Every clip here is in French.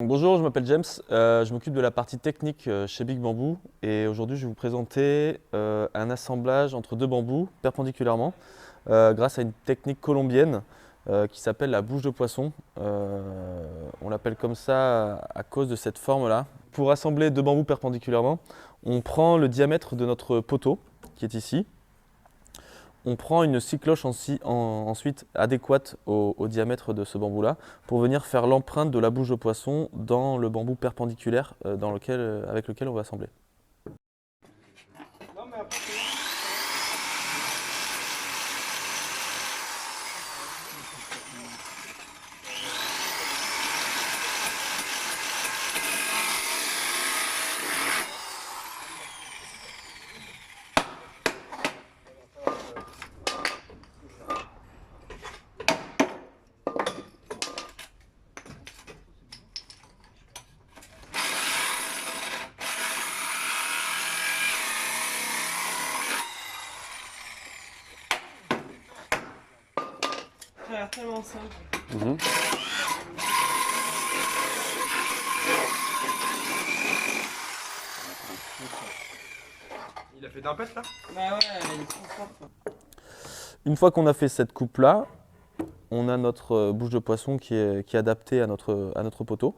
Bonjour, je m'appelle James, je m'occupe de la partie technique chez Big Bamboo et aujourd'hui je vais vous présenter un assemblage entre deux bambous perpendiculairement grâce à une technique colombienne qui s'appelle la bouche de poisson. On l'appelle comme ça à cause de cette forme-là. Pour assembler deux bambous perpendiculairement, on prend le diamètre de notre poteau qui est ici. On prend une scie cloche ensuite adéquate au diamètre de ce bambou-là pour venir faire l'empreinte de la bouche de poisson dans le bambou perpendiculaire avec lequel on va assembler. Ça a l'air tellement simple. Il a fait d'impète là? Bah ouais, elle est trop forte. Une fois qu'on a fait cette coupe-là, on a notre bouche de poisson qui est adaptée à notre poteau.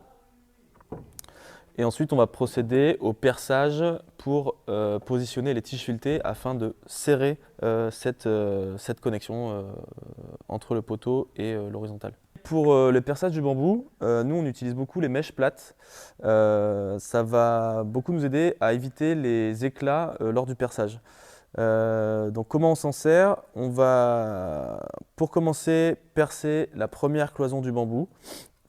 Et ensuite, on va procéder au perçage pour positionner les tiges filetées afin de serrer cette connexion entre le poteau et l'horizontale. Pour le perçage du bambou, nous on utilise beaucoup les mèches plates. Ça va beaucoup nous aider à éviter les éclats lors du perçage. Donc comment on s'en sert? On va, pour commencer, percer la première cloison du bambou,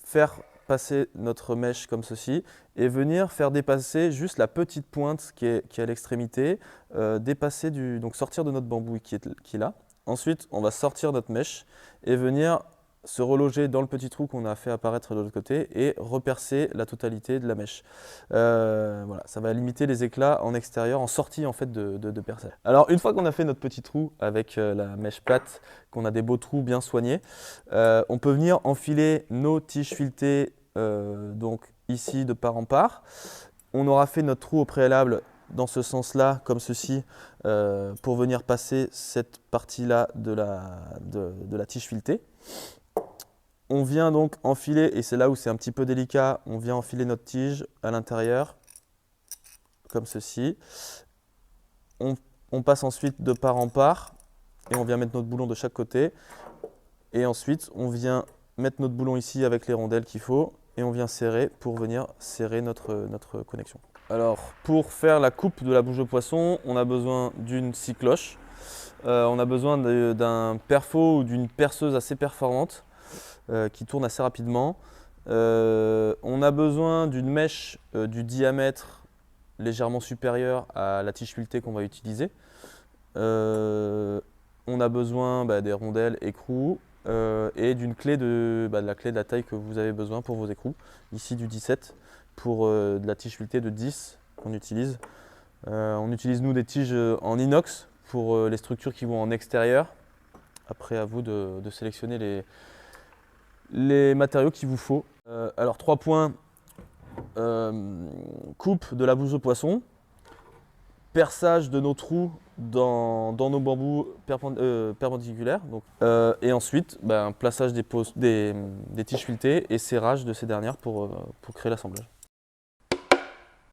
faire passer notre mèche comme ceci et venir faire dépasser juste la petite pointe qui est à l'extrémité, donc sortir de notre bambou qui est là. Ensuite, on va sortir notre mèche et venir se reloger dans le petit trou qu'on a fait apparaître de l'autre côté et repercer la totalité de la mèche. Voilà, ça va limiter les éclats en extérieur, en sortie en fait de perçage. Alors une fois qu'on a fait notre petit trou avec la mèche plate, qu'on a des beaux trous bien soignés, on peut venir enfiler nos tiges filetées donc ici de part en part. On aura fait notre trou au préalable dans ce sens-là, comme ceci, pour venir passer cette partie-là de la tige filetée. On vient donc enfiler, et c'est là où c'est un petit peu délicat, on vient enfiler notre tige à l'intérieur, comme ceci. On passe ensuite de part en part, et on vient mettre notre boulon de chaque côté. Et ensuite, on vient mettre notre boulon ici avec les rondelles qu'il faut, et on vient serrer pour venir serrer notre connexion. Alors, pour faire la coupe de la bouche de poisson, on a besoin d'une scie cloche. On a besoin d'un perfo ou d'une perceuse assez performante qui tourne assez rapidement. On a besoin d'une mèche du diamètre légèrement supérieur à la tige filetée qu'on va utiliser. On a besoin des rondelles écrous et d'une clé de la taille que vous avez besoin pour vos écrous. Ici du 17 pour de la tige filetée de 10 qu'on utilise. On utilise nous des tiges en inox pour les structures qui vont en extérieur. Après à vous de sélectionner les matériaux qu'il vous faut. Alors 3 points, coupe de la bouche de poisson, perçage de nos trous dans nos bambous perpendiculaires. Donc, et ensuite, plaçage des tiges filetées et serrage de ces dernières pour créer l'assemblage.